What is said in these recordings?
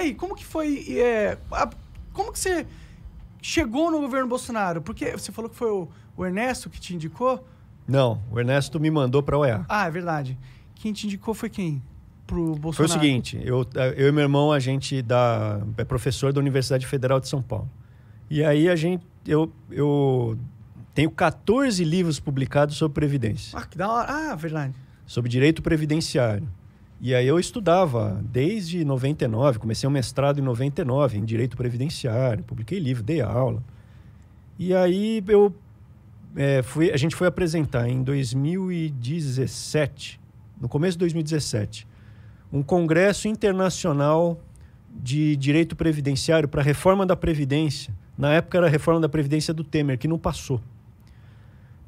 aí, como que foi... como que você chegou no governo Bolsonaro? Porque você falou que foi o Ernesto que te indicou? Não, o Ernesto me mandou para a UEA. Ah, é verdade. Quem te indicou foi quem? Pro Bolsonaro? Foi o seguinte, eu e meu irmão, a gente é professor da Universidade Federal de São Paulo. E aí eu tenho 14 livros publicados sobre Previdência. Ah, que da hora. Ah, verdade. Sobre direito previdenciário. E aí eu estudava desde 99, comecei um mestrado em 99 em direito previdenciário, publiquei livro, dei aula. E aí a gente foi apresentar em 2017, no começo de 2017, um congresso internacional de direito previdenciário para a reforma da Previdência. Na época era a reforma da Previdência do Temer, que não passou.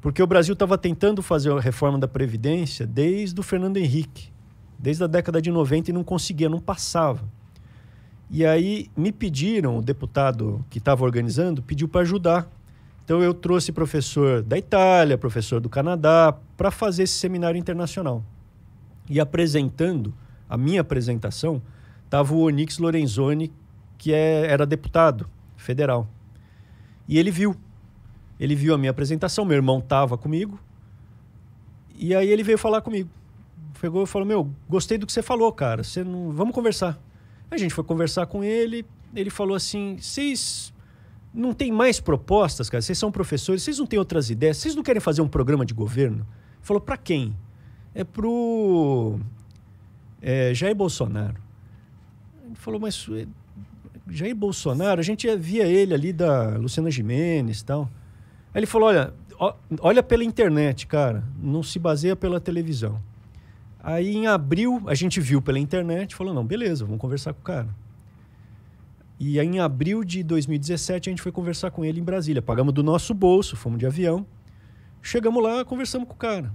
Porque o Brasil estava tentando fazer a reforma da Previdência desde o Fernando Henrique, desde a década de 90 e não conseguia, não passava. E aí me pediram, o deputado que estava organizando, pediu para ajudar. Então eu trouxe professor da Itália, professor do Canadá, para fazer esse seminário internacional. E apresentando, a minha apresentação, estava o Onyx Lorenzoni, que era deputado federal. E ele viu a minha apresentação, meu irmão estava comigo, e aí ele veio falar comigo. Pegou e falou, meu, gostei do que você falou, cara, vamos conversar. A gente foi conversar com ele, ele falou assim, vocês não têm mais propostas, cara? Vocês são professores, vocês não têm outras ideias? Vocês não querem fazer um programa de governo? Ele falou, para quem? É pro Jair Bolsonaro. Ele falou, mas Jair Bolsonaro, a gente via ele ali da Luciana Gimenez e tal. Aí ele falou, olha pela internet, cara, não se baseia pela televisão. Aí em abril a gente viu pela internet e falou, não, beleza, vamos conversar com o cara. E aí em abril de 2017 a gente foi conversar com ele em Brasília. Pagamos do nosso bolso, fomos de avião. Chegamos lá, conversamos com o cara.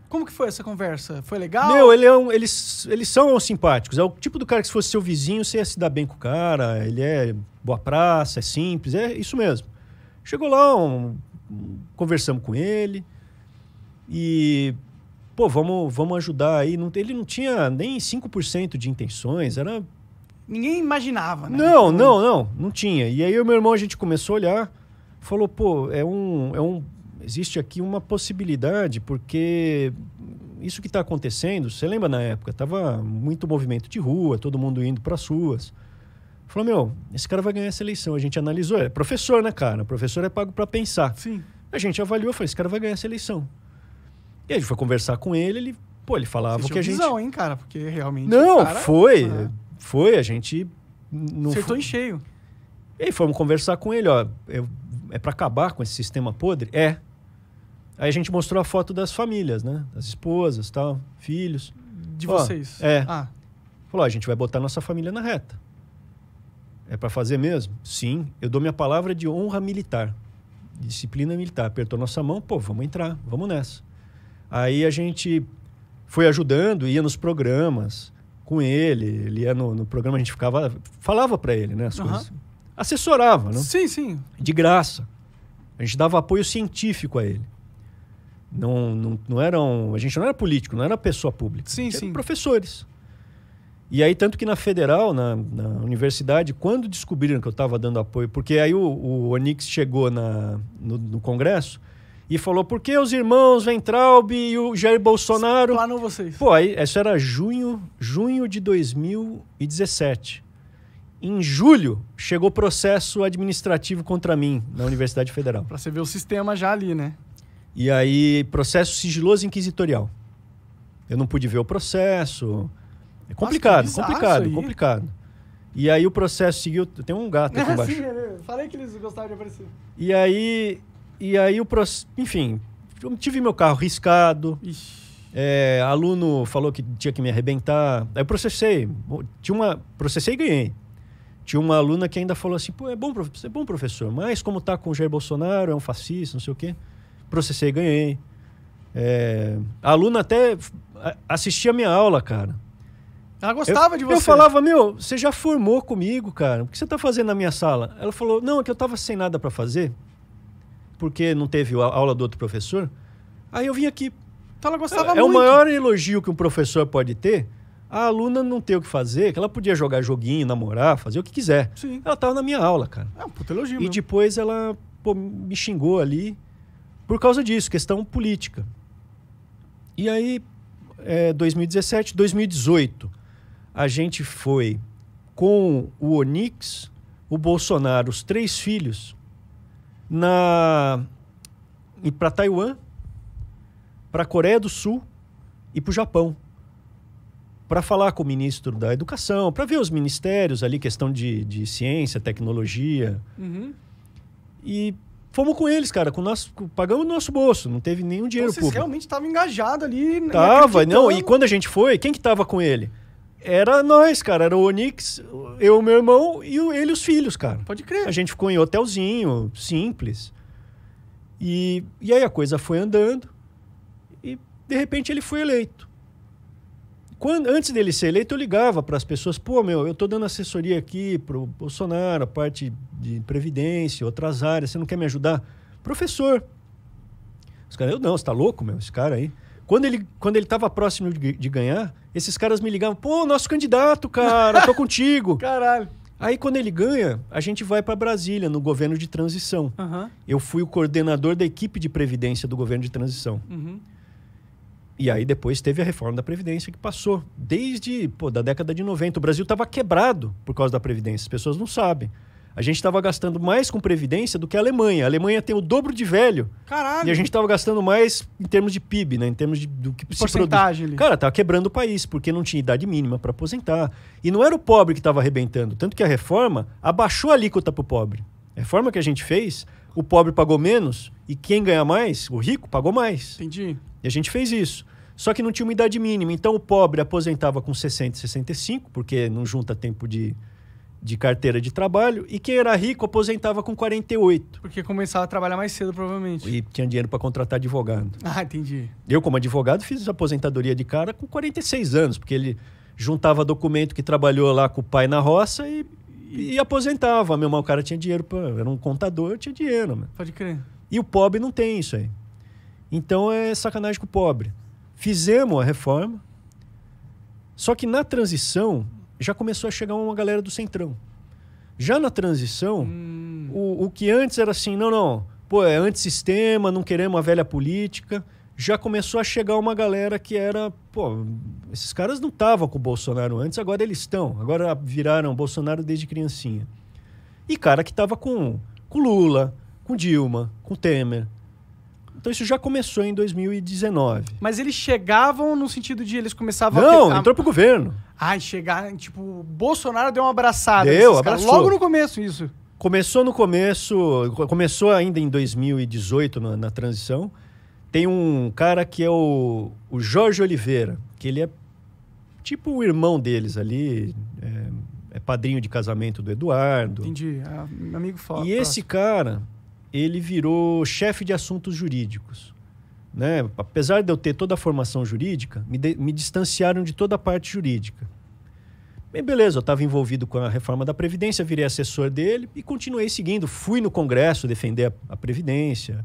Como que foi essa conversa? Foi legal? Meu, eles são simpáticos. É o tipo do cara que se fosse seu vizinho, você ia se dar bem com o cara. Ele é boa praça, é simples, é isso mesmo. Chegou lá, conversamos com ele e... Pô, vamos ajudar aí. Ele não tinha nem 5% de intenções, era... Ninguém imaginava, né? Não tinha. E aí o meu irmão, a gente começou a olhar, falou, pô, existe aqui uma possibilidade, porque isso que está acontecendo, você lembra na época, tava muito movimento de rua, todo mundo indo para as ruas. Falou, meu, esse cara vai ganhar essa eleição. A gente analisou, é professor, né, cara? Professor é pago para pensar. Sim. A gente avaliou, falou, esse cara vai ganhar essa eleição. E a gente foi conversar com ele, ele falava o que a gente... visão, hein, cara? Porque realmente... Não, cara, foi, a gente... Acertou em cheio. E aí fomos conversar com ele, é para acabar com esse sistema podre? É. Aí a gente mostrou a foto das famílias, né? Das esposas, tal, filhos. De vocês? Falou, a gente vai botar nossa família na reta. É para fazer mesmo? Sim, eu dou minha palavra de honra militar. Disciplina militar. Apertou nossa mão, pô, vamos entrar, vamos nessa. Aí a gente foi ajudando, ia nos programas com ele ia no programa, a gente falava para ele, né, as coisas. Assessorava, né? Sim. De graça. A gente dava apoio científico a ele. Não eram... A gente não era político, não era pessoa pública. Sim. Eram professores. E aí, tanto que na Federal, na universidade, quando descobriram que eu estava dando apoio... Porque aí o Onyx chegou no Congresso e falou, por que os irmãos Weintraub e o Jair Bolsonaro... Planou vocês. Pô, aí, isso era junho de 2017. Em julho, chegou processo administrativo contra mim na Universidade Federal. Pra você ver o sistema já ali, né? E aí, processo sigiloso inquisitorial. Eu não pude ver o processo. É complicado, complicado. E aí o processo seguiu... Tem um gato aqui embaixo. Sim, falei que eles gostavam de aparecer. E aí o processo... Enfim, eu tive meu carro riscado. Aluno falou que tinha que me arrebentar. Aí eu processei. Processei e ganhei. Tinha uma aluna que ainda falou assim, pô, é bom professor, mas como tá com o Jair Bolsonaro, é um fascista, não sei o quê. Processei e ganhei. A aluna até assistia a minha aula, cara. Ela gostava de você. Eu falava, meu, você já formou comigo, cara. O que você tá fazendo na minha sala? Ela falou, não, é que eu tava sem nada para fazer, porque não teve a aula do outro professor. Aí eu vim aqui. Então ela gostava muito. É o maior elogio que um professor pode ter. A aluna não tem o que fazer, que ela podia jogar joguinho, namorar, fazer o que quiser. Sim. Ela tava na minha aula, cara. É um puta elogio, E mesmo. depois ela me xingou ali por causa disso, questão política. E aí, 2017, 2018, a gente foi com o Onyx, o Bolsonaro, os 3 filhos, para Taiwan, para a Coreia do Sul e para o Japão, para falar com o ministro da Educação, para ver os ministérios ali, questão de ciência, tecnologia. Uhum. E fomos com eles, cara, pagamos o nosso bolso, não teve nenhum dinheiro Então, vocês público. realmente estavam engajados ali. Tava, não, e acreditando. quando a gente foi, quem que tava com ele? Era nós, cara, era o Onyx, eu, meu irmão e ele e os filhos, cara. Pode crer. A gente ficou em hotelzinho, simples. E aí a coisa foi andando e, de repente, ele foi eleito. Antes dele ser eleito, eu ligava para as pessoas, eu tô dando assessoria aqui pro Bolsonaro, a parte de previdência, outras áreas, você não quer me ajudar? Professor. Os caras, você tá louco, esse cara aí? Quando ele tava próximo de ganhar, esses caras me ligavam, nosso candidato, cara, tô contigo. Caralho. Aí, quando ele ganha, a gente vai para Brasília, no governo de transição. Uhum. Eu fui o coordenador da equipe de previdência do governo de transição. Uhum. E aí, depois, teve a reforma da Previdência que passou. Desde da década de 90. O Brasil estava quebrado por causa da Previdência. As pessoas não sabem. A gente estava gastando mais com Previdência do que a Alemanha. A Alemanha tem o dobro de velho. Caralho. E a gente estava gastando mais em termos de PIB, né? Em termos do que se porcentagem ali. Cara, estava quebrando o país, porque não tinha idade mínima para aposentar. E não era o pobre que estava arrebentando. Tanto que a reforma abaixou a alíquota para o pobre. A reforma que a gente fez, o pobre pagou menos e quem ganha mais, o rico, pagou mais. Entendi. E a gente fez isso. Só que não tinha uma idade mínima. Então o pobre aposentava com 60 e 65, porque não junta tempo de carteira de trabalho. E quem era rico aposentava com 48. Porque começava a trabalhar mais cedo, provavelmente. E tinha dinheiro para contratar advogado. Ah, entendi. Eu, como advogado, fiz aposentadoria de cara com 46 anos, porque ele juntava documento que trabalhou lá com o pai na roça e aposentava. Meu irmão, o cara tinha dinheiro, era um contador, tinha dinheiro. Mano. Pode crer. E o pobre não tem isso aí. Então é sacanagem com o pobre. Fizemos a reforma, só que na transição já começou a chegar uma galera do Centrão. Já na transição, o que antes era assim, é antissistema, não queremos a velha política, já começou a chegar uma galera que era, esses caras não estavam com o Bolsonaro antes, agora eles estão, agora viraram Bolsonaro desde criancinha. E cara que estava com Lula, com Dilma, com Temer. Então isso já começou em 2019. Mas eles chegavam no sentido de eles começavam Não, entrou pro governo. Chegar, tipo, Bolsonaro deu uma abraçada. Abraçou. Logo no começo, isso. Começou ainda em 2018, na transição. Tem um cara que é o Jorge Oliveira, que ele é tipo o irmão deles ali, é padrinho de casamento do Eduardo. Entendi, meu amigo fala. E esse cara, ele virou chefe de assuntos jurídicos. Né? Apesar de eu ter toda a formação jurídica, me distanciaram de toda a parte jurídica. Bem, beleza, eu estava envolvido com a reforma da Previdência, virei assessor dele e continuei seguindo. Fui no Congresso defender a Previdência,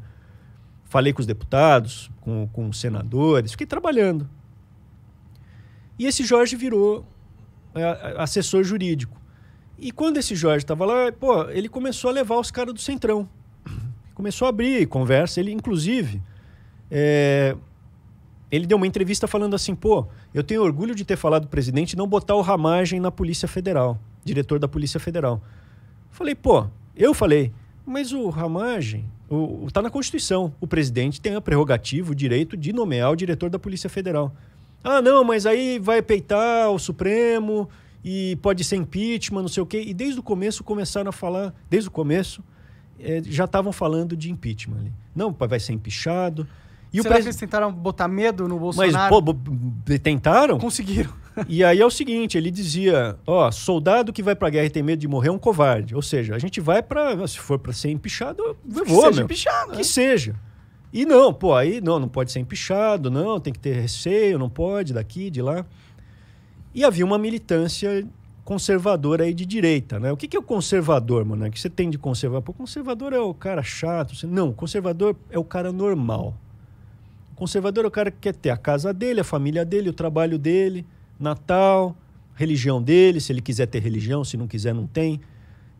falei com os deputados, com os senadores, fiquei trabalhando. E esse Jorge virou assessor jurídico. E quando esse Jorge estava lá, ele começou a levar os caras do Centrão. Começou a abrir conversa. Ele, inclusive, ele deu uma entrevista falando assim, eu tenho orgulho de ter falado do presidente não botar o Ramagem na Polícia Federal, diretor da Polícia Federal. Eu falei, mas o Ramagem está na Constituição. O presidente tem a prerrogativa, o direito de nomear o diretor da Polícia Federal. Ah, não, mas aí vai peitar o Supremo e pode ser impeachment, não sei o quê. E desde o começo começaram a falar, já estavam falando de impeachment ali. Não, vai ser empichado. E será que eles tentaram botar medo no Bolsonaro? Mas, tentaram? Conseguiram. E aí é o seguinte, ele dizia, soldado que vai pra guerra e tem medo de morrer é um covarde. Ou seja, a gente vai se for pra ser empichado, eu vou, seja empichado, que seja. E não, aí não pode ser empichado, não, tem que ter receio, não pode, daqui, de lá. E havia uma militância conservadora aí de direita, né? O que é o conservador, mano? O que você tem de conservador? Conservador é o cara chato. Não, conservador é o cara normal. Conservador é o cara que quer ter a casa dele, a família dele, o trabalho dele, Natal, religião dele, se ele quiser ter religião, se não quiser, não tem.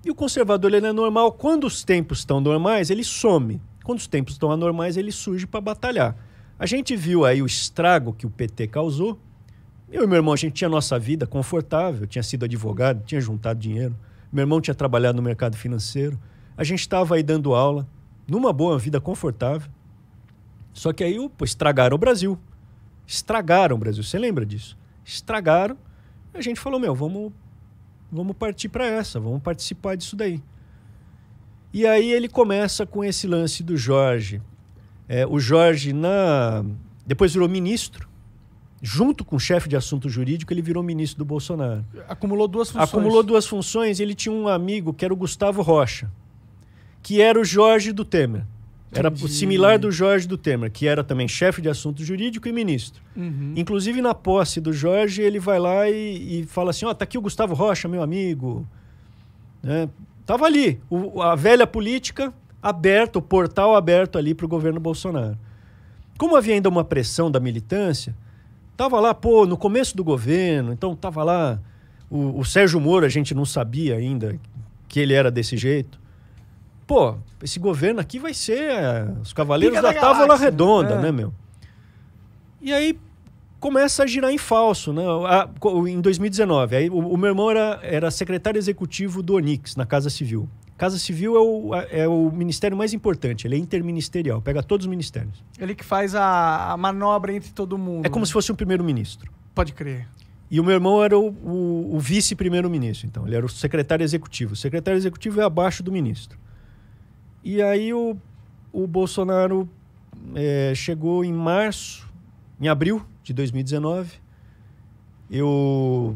E o conservador, ele é normal. Quando os tempos estão normais, ele some. Quando os tempos estão anormais, ele surge para batalhar. A gente viu aí o estrago que o PT causou. Eu e meu irmão, a gente tinha nossa vida confortável. Eu tinha sido advogado, tinha juntado dinheiro. Meu irmão tinha trabalhado no mercado financeiro. A gente estava aí dando aula, numa boa vida confortável. Só que aí estragaram o Brasil. Estragaram o Brasil. Você lembra disso? Estragaram. A gente falou, vamos partir para essa, vamos participar disso daí. E aí ele começa com esse lance do Jorge. O Jorge, depois virou ministro. Junto com o chefe de assunto jurídico, ele virou ministro do Bolsonaro. Acumulou 2 funções. Acumulou 2 funções. Ele tinha um amigo que era o Gustavo Rocha, que era o Jorge do Temer. Era o similar do Jorge do Temer, que era também chefe de assunto jurídico e ministro. Uhum. Inclusive, na posse do Jorge, ele vai lá e fala assim, tá aqui o Gustavo Rocha, meu amigo. Tava ali, a velha política aberta, o portal aberto ali para o governo Bolsonaro. Como havia ainda uma pressão da militância, tava lá, no começo do governo, então tava lá o Sérgio Moro, a gente não sabia ainda que ele era desse jeito. Esse governo aqui vai ser os Cavaleiros da Távola Redonda, né, meu? E aí começa a girar em falso, né? Em 2019, aí o meu irmão era secretário executivo do Onix, na Casa Civil. Casa Civil é o ministério mais importante, ele é interministerial, pega todos os ministérios. Ele que faz a manobra entre todo mundo. É como se fosse um primeiro-ministro. Pode crer. E o meu irmão era o vice-primeiro-ministro, então. Ele era o secretário executivo. O secretário executivo é abaixo do ministro. E aí o Bolsonaro chegou em abril de 2019. Eu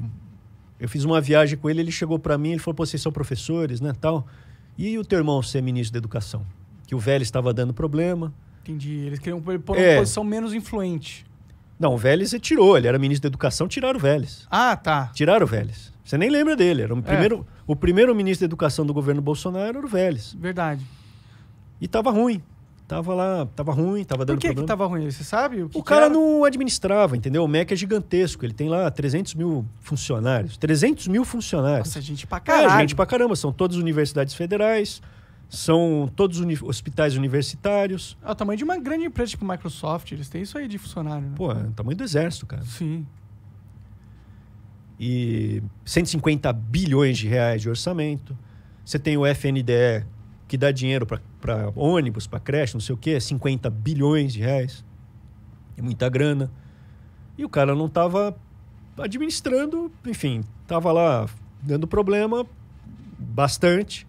fiz uma viagem com ele, ele chegou para mim, ele falou, vocês são professores, né, tal. E o teu irmão ser ministro da Educação? Que o Vélez estava dando problema. Entendi. Eles queriam pôr uma posição menos influente. Não, o Vélez tirou. Ele era ministro da Educação, tiraram o Vélez. Ah, tá. Tiraram o Vélez. Você nem lembra dele. Era o primeiro ministro da Educação do governo Bolsonaro era o Vélez. Verdade. E tava ruim. Tava ruim, tava dando problema. Por que tava ruim? Você sabe? O cara não administrava, entendeu? O MEC é gigantesco. Ele tem lá 300 mil funcionários. 300 mil funcionários. Nossa, gente pra caralho. Gente pra caramba. São todas universidades federais. São todos hospitais universitários. É o tamanho de uma grande empresa tipo Microsoft. Eles têm isso aí de funcionário, né? É o tamanho do exército, cara. Sim. E 150 bilhões de reais de orçamento. Você tem o FNDE, que dá dinheiro para ônibus, para creche, não sei o quê, 50 bilhões de reais. É muita grana. E o cara não estava administrando, enfim, estava lá dando problema bastante.